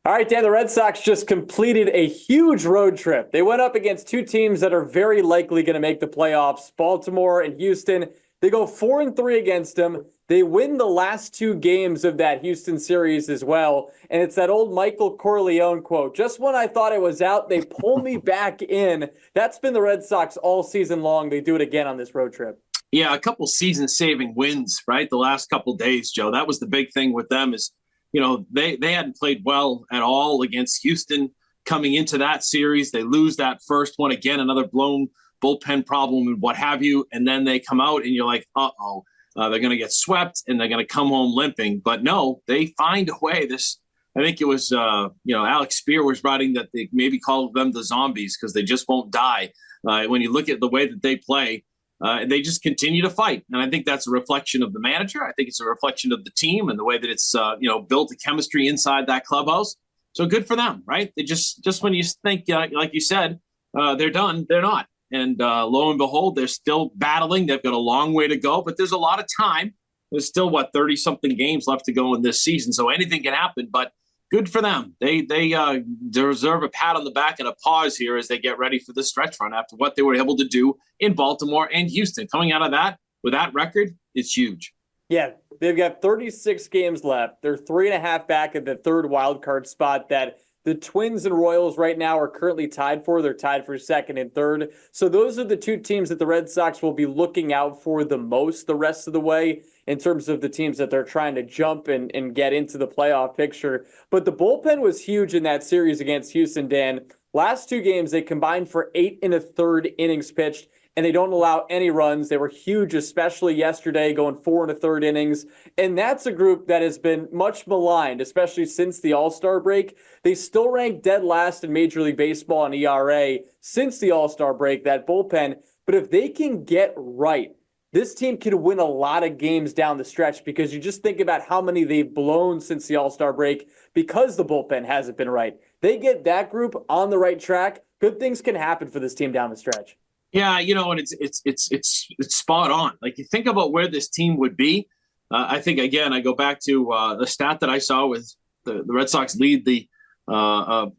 All right, Dan, the Red Sox just completed a huge road trip. They went up against two teams that are very likely going to make the playoffs, Baltimore and Houston. They go 4-3 against them. They win the last two games of that Houston series as well. And it's that old Michael Corleone quote, just when I thought I was out, they pull me back in. That's been the Red Sox all season long. They do it again on this road trip. Yeah, a couple season-saving wins, right? The last couple days, Joe. That was the big thing with them is, they hadn't played well at all against Houston coming into that series. They lose that first one again, another blown bullpen problem and what have you, and then they come out and you're like, uh-oh, they're going to get swept and they're going to come home limping. But no, they find a way. I think it was, Alex Spear was writing that they maybe call them the zombies because they just won't die. When you look at the way that they play, they just continue to fight. And I think that's a reflection of the manager. I think it's a reflection of the team and the way that it's, built the chemistry inside that clubhouse. So good for them, right? They just when you think, like you said, they're done, they're not. And lo and behold, they're still battling. They've got a long way to go, but there's a lot of time. There's still, 30-something games left to go in this season. So anything can happen, but good for them. They deserve a pat on the back and a pause here as they get ready for the stretch run after what they were able to do in Baltimore and Houston. Coming out of that with that record, it's huge. Yeah, they've got 36 games left. They're 3.5 back at the third wild card spot that the Twins and Royals right now are currently tied for. They're tied for second and third. So those are the two teams that the Red Sox will be looking out for the most the rest of the way in terms of the teams that they're trying to jump and get into the playoff picture. But the bullpen was huge in that series against Houston, Dan. Last two games, they combined for 8 1/3 innings pitched, and they don't allow any runs. They were huge, especially yesterday, going 4 1/3 innings. And that's a group that has been much maligned, especially since the All-Star break. They still rank dead last in Major League Baseball in ERA since the All-Star break, that bullpen. But if they can get right, this team can win a lot of games down the stretch because you just think about how many they've blown since the All-Star break because the bullpen hasn't been right. They get that group on the right track, good things can happen for this team down the stretch. Yeah, and it's spot on. Like, you think about where this team would be. I think, again, I go back to the stat that I saw with the Red Sox lead the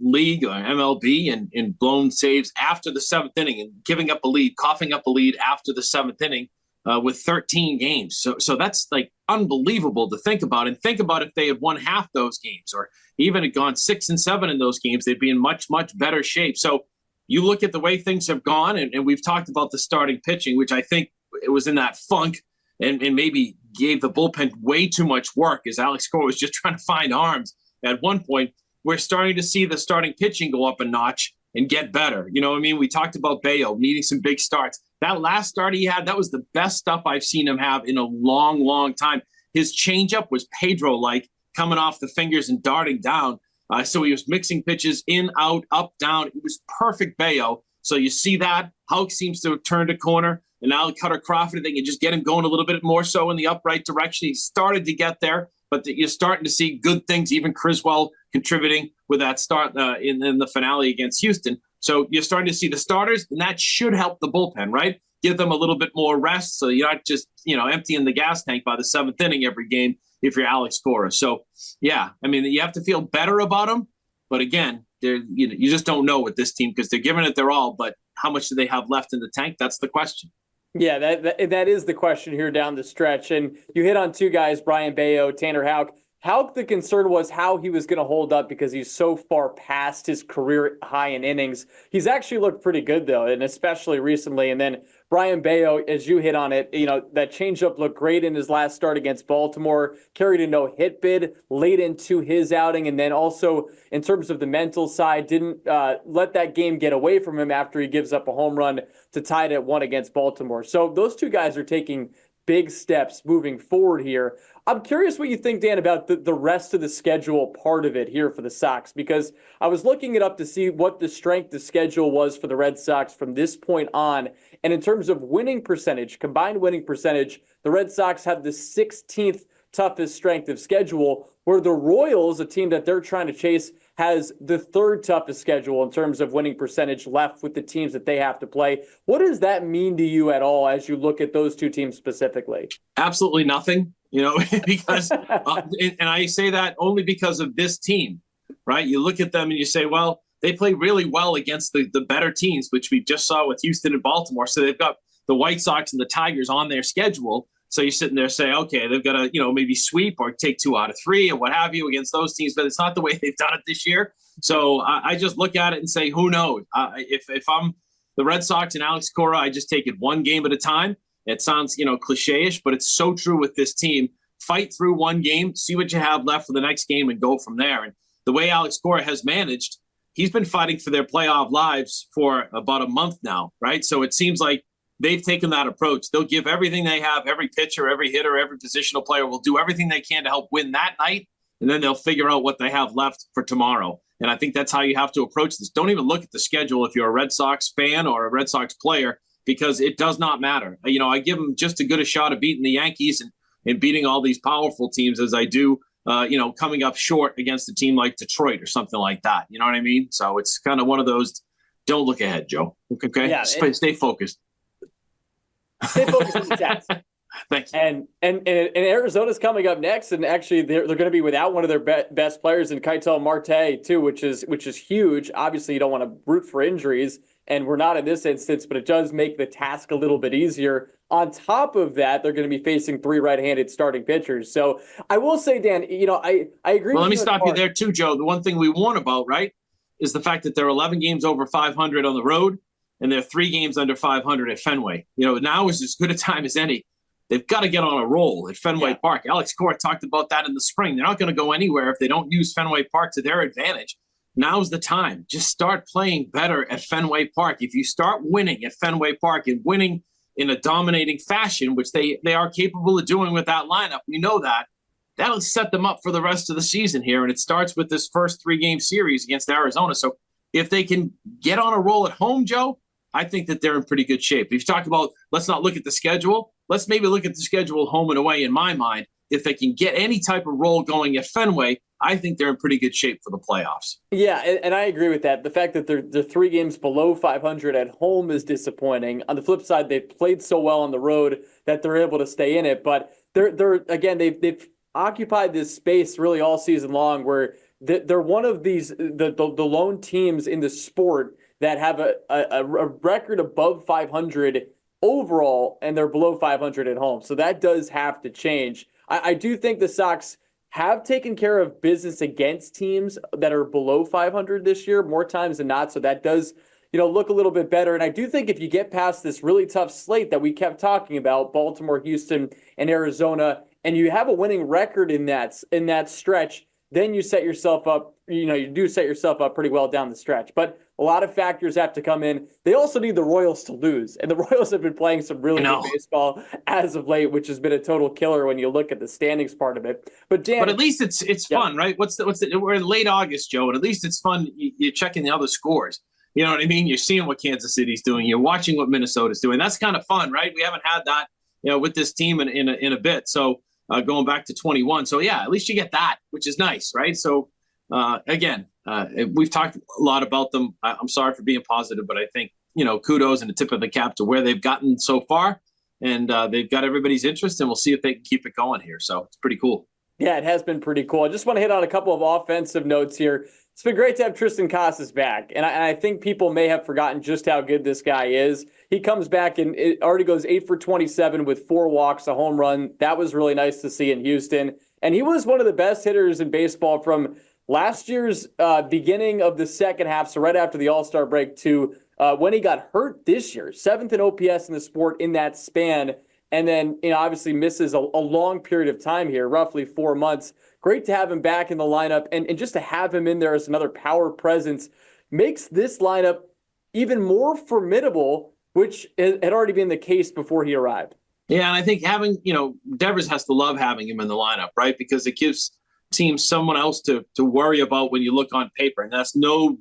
league or MLB in blown saves after the seventh inning and giving up a lead, coughing up a lead after the seventh inning with 13 games. So that's like unbelievable to think about. And think about if they had won half those games or even had gone 6 and 7 in those games, they'd be in much, much better shape. So you look at the way things have gone, and we've talked about the starting pitching, which I think it was in that funk and maybe gave the bullpen way too much work as Alex Cora was just trying to find arms at one point. We're starting to see the starting pitching go up a notch and get better. You know what I mean? We talked about Bayo needing some big starts. That last start he had, that was the best stuff I've seen him have in a long, long time. His changeup was Pedro-like, coming off the fingers and darting down. So he was mixing pitches in, out, up, down. It was perfect Bayo. So you see that. Houck seems to have turned a corner. And now Cutter Crawford, they can just get him going a little bit more so in the upright direction. He started to get there, but you're starting to see good things, even Criswell contributing with that start in the finale against Houston. So you're starting to see the starters, and that should help the bullpen, right? Give them a little bit more rest so you're not just, emptying the gas tank by the seventh inning every game if you're Alex Cora. So, yeah, I mean, you have to feel better about them. But again, you just don't know with this team because they're giving it their all. But how much do they have left in the tank? That's the question. Yeah, that is the question here down the stretch. And you hit on two guys, Brian Bayo, Tanner Houck. Houck, the concern was how he was going to hold up because he's so far past his career high in innings. He's actually looked pretty good, though, and especially recently. And then Brian Bayo, as you hit on it, that changeup looked great in his last start against Baltimore, carried a no-hit bid late into his outing, and then also in terms of the mental side, didn't let that game get away from him after he gives up a home run to tie it at 1 against Baltimore. So those two guys are taking big steps moving forward here. I'm curious what you think, Dan, about the rest of the schedule part of it here for the Sox, because I was looking it up to see what the strength of schedule was for the Red Sox from this point on. And in terms of winning percentage, combined winning percentage, the Red Sox have the 16th toughest strength of schedule, where the Royals, a team that they're trying to chase, has the third toughest schedule in terms of winning percentage left with the teams that they have to play. What does that mean to you at all as you look at those two teams specifically? Absolutely nothing, because, and I say that only because of this team. right? You look at them and you say, well, they play really well against the better teams, which we just saw with Houston and Baltimore. So they've got the White Sox and the Tigers on their schedule. So you're sitting there saying, okay, they've got to, maybe sweep or take 2 out of 3 or what have you against those teams, but it's not the way they've done it this year. So I just look at it and say, who knows? If I'm the Red Sox and Alex Cora, I just take it one game at a time. It sounds, cliche-ish, but it's so true with this team. Fight through one game, see what you have left for the next game, and go from there. And the way Alex Cora has managed, he's been fighting for their playoff lives for about a month now, right? So it seems like they've taken that approach. They'll give everything they have. Every pitcher, every hitter, every positional player will do everything they can to help win that night, and then they'll figure out what they have left for tomorrow. And I think that's how you have to approach this. Don't even look at the schedule if you're a Red Sox fan or a Red Sox player, because it does not matter. I give them just as good a shot of beating the Yankees and beating all these powerful teams as I do, coming up short against a team like Detroit or something like that. You know what I mean? So it's kind of one of those, don't look ahead, Joe. Okay? Yeah, Stay focused. Stay focused on the task. Thanks. And Arizona's coming up next, and actually they're going to be without one of their best players in Keitel Marte too, which is huge. Obviously, you don't want to root for injuries, and we're not in this instance, but it does make the task a little bit easier. On top of that, they're going to be facing 3 right-handed starting pitchers. So I will say, Dan, I agree. Well, let me stop you there too, Joe. The one thing we warn about, right, is the fact that they're 11 games over 500 on the road, and they're 3 games under 500 at Fenway. Now is as good a time as any. They've got to get on a roll at Fenway Park. Alex Cora talked about that in the spring. They're not going to go anywhere if they don't use Fenway Park to their advantage. Now's the time. Just start playing better at Fenway Park. If you start winning at Fenway Park and winning in a dominating fashion, which they are capable of doing with that lineup, we know that, that'll set them up for the rest of the season here. And it starts with this first 3-game series against Arizona. So if they can get on a roll at home, Joe, I think that they're in pretty good shape. If you talk about, let's not look at the schedule, let's maybe look at the schedule home and away in my mind. If they can get any type of roll going at Fenway, I think they're in pretty good shape for the playoffs. Yeah, and I agree with that. The fact that they're 3 games below 500 at home is disappointing. On the flip side, they've played so well on the road that they're able to stay in it. But they've occupied this space really all season long, where they're one of these the lone teams in the sport that have a record above 500 overall, and they're below 500 at home. So that does have to change. I do think the Sox have taken care of business against teams that are below 500 this year more times than not. So that does, look a little bit better. And I do think if you get past this really tough slate that we kept talking about, Baltimore, Houston, and Arizona, and you have a winning record in that stretch, then you set yourself up, you do set yourself up pretty well down the stretch. But a lot of factors have to come in. They also need the Royals to lose. And the Royals have been playing some really good baseball as of late, which has been a total killer when you look at the standings part of it. But Dan, but at least it's fun, right? We're in late August, Joe, and at least it's fun. You're checking the other scores. You know what I mean? You're seeing what Kansas City's doing. You're watching what Minnesota's doing. That's kind of fun, right? We haven't had that, with this team in a bit. So going back to 21. So yeah, at least you get that, which is nice, right? So we've talked a lot about them. I'm sorry for being positive, but I think, kudos and the tip of the cap to where they've gotten so far. And they've got everybody's interest, and we'll see if they can keep it going here. So it's pretty cool. Yeah, it has been pretty cool. I just want to hit on a couple of offensive notes here. It's been great to have Tristan Casas back. And I think people may have forgotten just how good this guy is. He comes back and it already goes 8 for 27 with 4 walks, a home run. That was really nice to see in Houston. And he was one of the best hitters in baseball from last year's beginning of the second half, so right after the All-Star break, to when he got hurt this year. 7th in OPS in the sport in that span. And then, obviously misses a long period of time here, roughly 4 months. Great to have him back in the lineup. And just to have him in there as another power presence makes this lineup even more formidable, which had already been the case before he arrived. Yeah, and I think having, Devers has to love having him in the lineup, right? Because it gives teams someone else to worry about when you look on paper. And that's no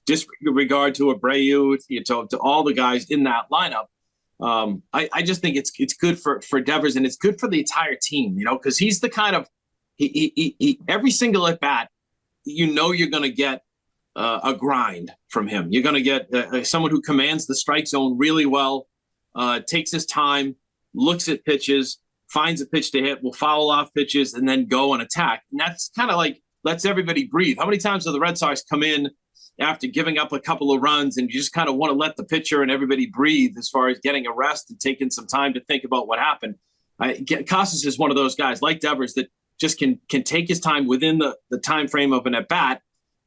disregard to Abreu, to all the guys in that lineup. I just think it's good for Devers, and it's good for the entire team, because he's the kind of he every single at bat, you're going to get a grind from him. You're going to get someone who commands the strike zone really well, takes his time, looks at pitches, finds a pitch to hit, will foul off pitches, and then go and attack. And that's kind of like lets everybody breathe. How many times do the Red Sox come in after giving up a couple of runs and you just kind of want to let the pitcher and everybody breathe as far as getting a rest and taking some time to think about what happened? Casas is one of those guys like Devers that just can take his time within the time frame of an at-bat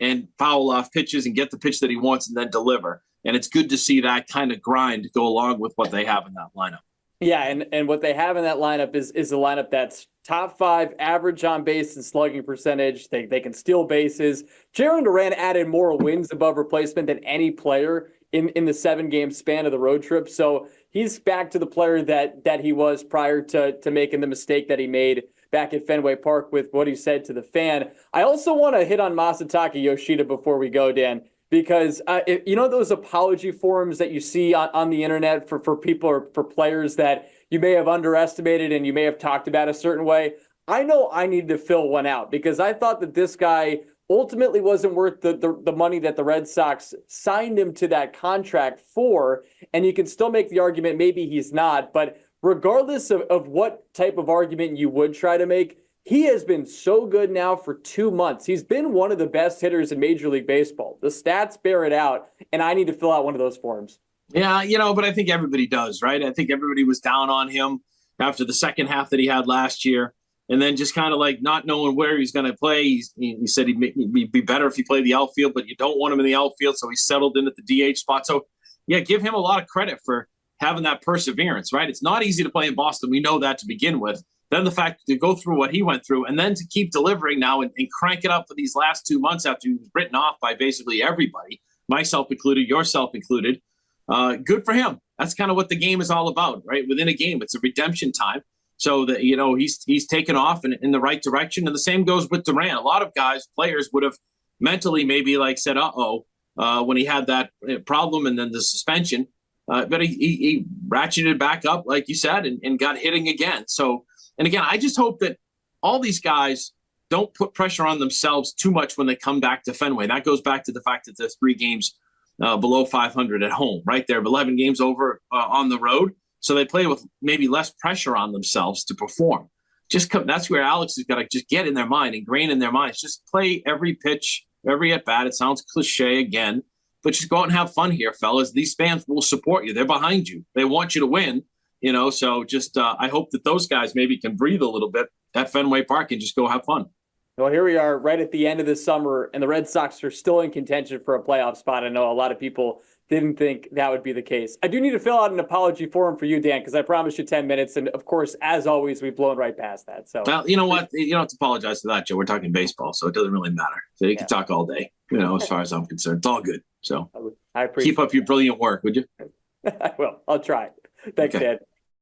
and foul off pitches and get the pitch that he wants and then deliver. And it's good to see that kind of grind go along with what they have in that lineup. Yeah, and what they have in that lineup is a lineup that's top 5 average on base and slugging percentage. They can steal bases. Jarren Duran added more wins above replacement than any player in the 7-game span of the road trip. So he's back to the player that he was prior to making the mistake that he made back at Fenway Park with what he said to the fan. I also want to hit on Masataka Yoshida before we go, Dan, because those apology forums that you see on the internet for people or for players that you may have underestimated and you may have talked about a certain way. I know I need to fill one out because I thought that this guy ultimately wasn't worth the money that the Red Sox signed him to that contract for. And you can still make the argument maybe he's not, but regardless of what type of argument you would try to make, he has been so good now for 2 months. He's been one of the best hitters in Major League Baseball. The stats bear it out, and I need to fill out one of those forms. Yeah, but I think everybody does, right? I think everybody was down on him after the second half that he had last year, and then just kind of like not knowing where he's going to play. He said he'd be better if he played the outfield, but you don't want him in the outfield, so he settled in at the DH spot. So, yeah, give him a lot of credit for having that perseverance, right? It's not easy to play in Boston. We know that to begin with. Then the fact to go through what he went through and then to keep delivering now and crank it up for these last 2 months after he was written off by basically everybody, myself included, yourself included. Good for him. That's kind of what the game is all about, right? Within a game, it's a redemption time. So that, he's taken off in the right direction. And the same goes with Durant. A lot of players would have mentally maybe like said, when he had that problem and then the suspension. But he ratcheted back up, like you said, and got hitting again. So, and again, I just hope that all these guys don't put pressure on themselves too much when they come back to Fenway. That goes back to the fact that there's 3 games below 500 at home, right? They're 11 games over on the road. So they play with maybe less pressure on themselves to perform. That's where Alex has got to just get in their mind, ingrain in their minds. Just play every pitch, every at-bat. It sounds cliche again, but just go out and have fun here, fellas. These fans will support you. They're behind you. They want you to win. So just I hope that those guys maybe can breathe a little bit at Fenway Park and just go have fun. Well, here we are right at the end of the summer, and the Red Sox are still in contention for a playoff spot. I know a lot of people didn't think that would be the case. I do need to fill out an apology form for you, Dan, because I promised you 10 minutes. And, of course, as always, we've blown right past that. So, well, you know what? You don't have to apologize for that, Joe. We're talking baseball, so it doesn't really matter. So you can talk all day, as far as I'm concerned. It's all good. So I appreciate keep up your brilliant work, would you? I will. I'll try. Thanks, Dan.